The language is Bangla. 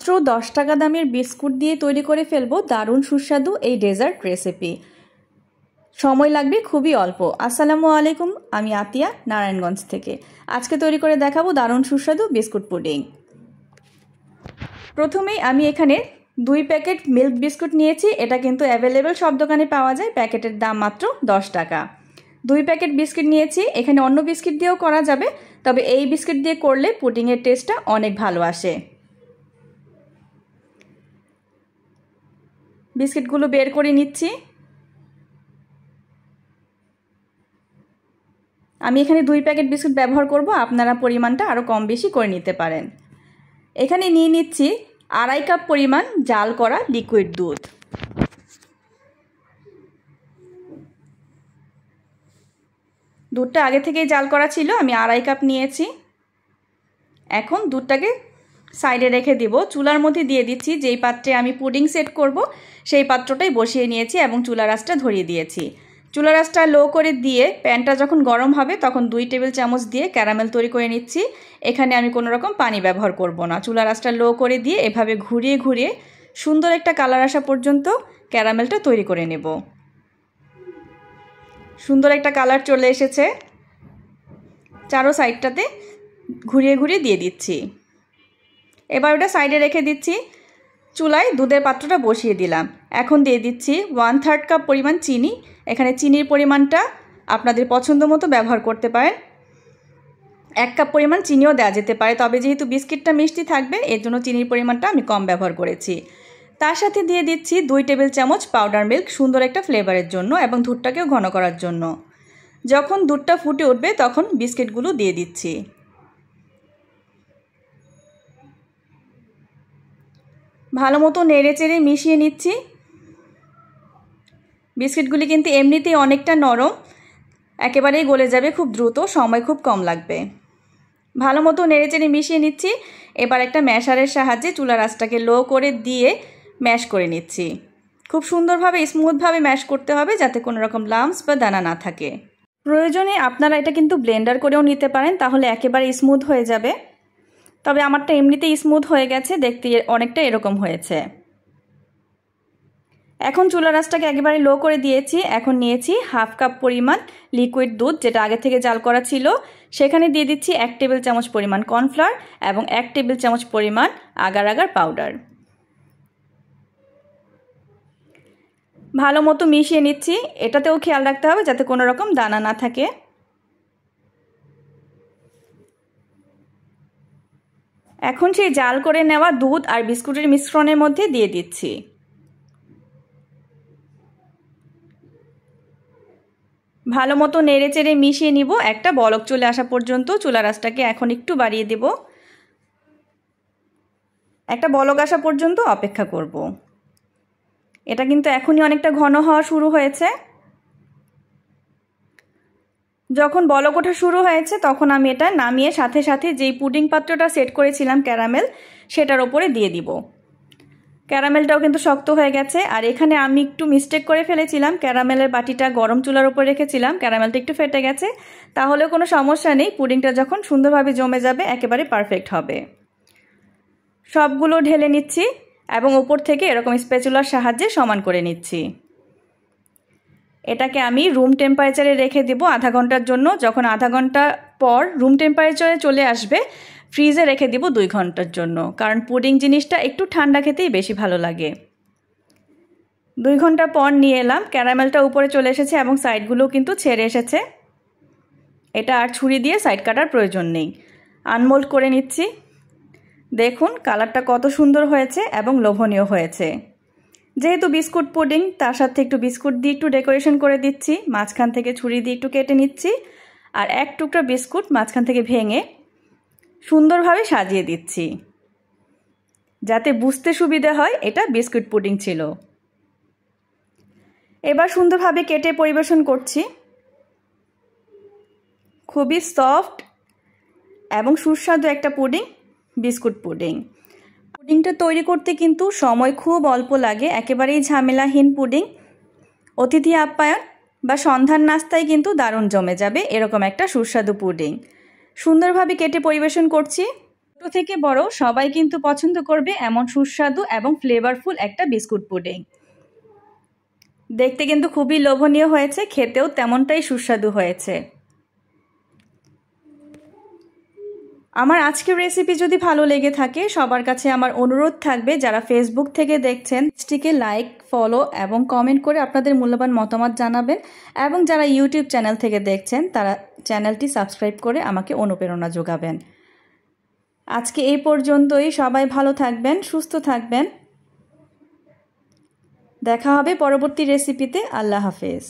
মাত্র 10 টাকা দামের বিস্কুট দিয়ে তৈরি করে ফেলবো দারুণ সুস্বাদু এই ডেজার্ট রেসিপি। সময় লাগবে খুবই অল্প। আসসালামু আলাইকুম, আমি আতিয়া নারায়ণগঞ্জ থেকে। আজকে তৈরি করে দেখাবো দারুণ সুস্বাদু বিস্কুট পুডিং। প্রথমেই আমি এখানে 2 প্যাকেট মিল্ক বিস্কুট নিয়েছি। এটা কিন্তু অ্যাভেলেবেল সব দোকানে পাওয়া যায়। প্যাকেটের দাম মাত্র 10 টাকা। 2 প্যাকেট বিস্কিট নিয়েছি। এখানে অন্য বিস্কিট দিয়েও করা যাবে, তবে এই বিস্কিট দিয়ে করলে পুডিংয়ের টেস্টটা অনেক ভালো আসে। বিস্কিটগুলো বের করে নিচ্ছি। আমি এখানে 2 প্যাকেট বিস্কুট ব্যবহার করব, আপনারা পরিমাণটা আরও কম বেশি করে নিতে পারেন। এখানে নিয়ে নিচ্ছি 2.5 কাপ পরিমাণ জাল করা লিকুইড দুধ। দুধটা আগে থেকেই জাল করা ছিল, আমি 2.5 কাপ নিয়েছি। এখন দুধটাকে সাইডে রেখে দিব। চুলার মধ্যে দিয়ে দিচ্ছি। যেই পাত্রে আমি পুডিং সেট করব সেই পাত্রটাই বসিয়ে নিয়েছি এবং চুলার আঁচটা ধরিয়ে দিয়েছি। চুলার আঁচটা লো করে দিয়ে প্যানটা যখন গরম হবে তখন 2 টেবিল চামচ দিয়ে ক্যারামেল তৈরি করে নিচ্ছি। এখানে আমি কোনো রকম পানি ব্যবহার করব না। চুলার আঁচটা লো করে দিয়ে এভাবে ঘুরিয়ে ঘুরিয়ে সুন্দর একটা কালার আসা পর্যন্ত ক্যারামেলটা তৈরি করে নেব। সুন্দর একটা কালার চলে এসেছে। চারো সাইডটাতে ঘুরিয়ে ঘুরিয়ে দিয়ে দিচ্ছি। এবার ওটা সাইডে রেখে দিচ্ছি। চুলায় দুধের পাত্রটা বসিয়ে দিলাম। এখন দিয়ে দিচ্ছি 1/3 কাপ পরিমাণ চিনি। এখানে চিনির পরিমাণটা আপনাদের পছন্দ মতো ব্যবহার করতে পারেন। 1 কাপ পরিমাণ চিনিও দেওয়া যেতে পারে, তবে যেহেতু বিস্কিটটা মিষ্টি থাকবে এর জন্য চিনির পরিমাণটা আমি কম ব্যবহার করেছি। তার সাথে দিয়ে দিচ্ছি 2 টেবিল চামচ পাউডার মিল্ক, সুন্দর একটা ফ্লেভারের জন্য এবং দুধটাকেও ঘন করার জন্য। যখন দুধটা ফুটে উঠবে তখন বিস্কিটগুলো দিয়ে দিচ্ছি। ভালো মতো নেড়ে চেড়ে মিশিয়ে নিচ্ছি। বিস্কিটগুলি কিন্তু এমনিতেই অনেকটা নরম, একেবারেই গলে যাবে খুব দ্রুত, সময় খুব কম লাগবে। ভালো মতো নেড়ে চেড়ে মিশিয়ে নিচ্ছি। এবার একটা ম্যাশারের সাহায্যে চুলার আঁচটাকে লো করে দিয়ে ম্যাশ করে নিচ্ছি। খুব সুন্দরভাবে স্মুথভাবে ম্যাশ করতে হবে, যাতে কোনো রকম লাম্পস বা দানা না থাকে। প্রয়োজনে আপনারা এটা কিন্তু ব্লেন্ডার করেও নিতে পারেন, তাহলে একেবারে স্মুথ হয়ে যাবে। তবে আমারটা এমনিতেই স্মুথ হয়ে গেছে, দেখতে অনেকটা এরকম হয়েছে। এখন চুলার আঁচটাকে একেবারে লো করে দিয়েছি। এখন নিয়েছি 1/2 কাপ পরিমাণ লিকুইড দুধ, যেটা আগে থেকে জাল করা ছিল। সেখানে দিয়ে দিচ্ছি 1 টেবিল চামচ পরিমাণ কর্নফ্লাওয়ার এবং 1 টেবিল চামচ পরিমাণ আগার আগার পাউডার। ভালো মতো মিশিয়ে নিচ্ছি। এটাতেও খেয়াল রাখতে হবে যাতে কোনো রকম দানা না থাকে। এখন সেই জাল করে নেওয়া দুধ আর বিস্কুটের মিশ্রণের মধ্যে দিয়ে দিচ্ছি। ভালো মতো নেড়ে চেড়ে মিশিয়ে নিব একটা বলক চলে আসা পর্যন্ত। চুলার আঁচটাকে এখন একটু বাড়িয়ে দেব। একটা বলক আসা পর্যন্ত অপেক্ষা করব। এটা কিন্তু এখনই অনেকটা ঘন হওয়া শুরু হয়েছে। যখন বলক ওঠা শুরু হয়েছে তখন আমি এটা নামিয়ে সাথে সাথে যেই পুডিং পাত্রটা সেট করেছিলাম ক্যারামেল, সেটার ওপরে দিয়ে দিব। ক্যারামেলটাও কিন্তু শক্ত হয়ে গেছে। আর এখানে আমি একটু মিস্টেক করে ফেলেছিলাম, ক্যারামেলের বাটিটা গরম চুলার উপর রেখেছিলাম, ক্যারামেলটা একটু ফেটে গেছে। তাহলেও কোনো সমস্যা নেই, পুডিংটা যখন সুন্দরভাবে জমে যাবে একেবারে পারফেক্ট হবে। সবগুলো ঢেলে নিচ্ছি এবং উপর থেকে এরকম স্প্যাচুলার সাহায্যে সমান করে নিচ্ছি। এটাকে আমি রুম টেম্পারেচারে রেখে দেব আধা ঘন্টার জন্য। যখন আধা ঘন্টা পর রুম টেম্পারেচারে চলে আসবে ফ্রিজে রেখে দেব 2 ঘন্টার জন্য, কারণ পুডিং জিনিসটা একটু ঠান্ডা খেতেই বেশি ভালো লাগে। 2 ঘন্টা পর নিয়ে এলাম। ক্যারামেলটা উপরে চলে এসেছে এবং সাইডগুলোও কিন্তু ছেড়ে এসেছে। এটা আর ছুরি দিয়ে সাইড কাটার প্রয়োজন নেই। আনমোল্ড করে নিচ্ছি। দেখুন কালারটা কত সুন্দর হয়েছে এবং লোভনীয় হয়েছে। যেহেতু বিস্কুট পুডিং, তার সাথে একটু বিস্কুট দিয়ে একটু ডেকোরেশন করে দিচ্ছি। মাঝখান থেকে ছুরি দিয়ে একটু কেটে নিচ্ছি আর 1 টুকরা বিস্কুট মাঝখান থেকে ভেঙে সুন্দরভাবে সাজিয়ে দিচ্ছি, যাতে বুঝতে সুবিধা হয় এটা বিস্কুট পুডিং ছিল। এবার সুন্দরভাবে কেটে পরিবেশন করছি। খুবই সফট এবং সুস্বাদু একটা পুডিং, বিস্কুট পুডিং। পুডিংটা তৈরি করতে কিন্তু সময় খুব অল্প লাগে, একেবারেই ঝামেলাহীন পুডিং। অতিথি আপ্যায়ন বা সন্ধ্যার নাস্তায় কিন্তু দারুণ জমে যাবে এরকম একটা সুস্বাদু পুডিং। সুন্দরভাবে কেটে পরিবেশন করছি। ছোট থেকে বড় সবাই কিন্তু পছন্দ করবে এমন সুস্বাদু এবং ফ্লেভারফুল একটা বিস্কুট পুডিং। দেখতে কিন্তু খুবই লোভনীয় হয়েছে, খেতেও তেমনটাই সুস্বাদু হয়েছে। আমার আজকের রেসিপি যদি ভালো লেগে থাকে, সবার কাছে আমার অনুরোধ থাকবে যারা ফেসবুক থেকে দেখছেন পেজটিকে লাইক, ফলো এবং কমেন্ট করে আপনাদের মূল্যবান মতামত জানাবেন, এবং যারা ইউটিউব চ্যানেল থেকে দেখছেন তারা চ্যানেলটি সাবস্ক্রাইব করে আমাকে অনুপ্রেরণা যোগাবেন। আজকে এই পর্যন্তই। সবাই ভালো থাকবেন, সুস্থ থাকবেন। দেখা হবে পরবর্তী রেসিপিতে। আল্লাহ হাফেজ।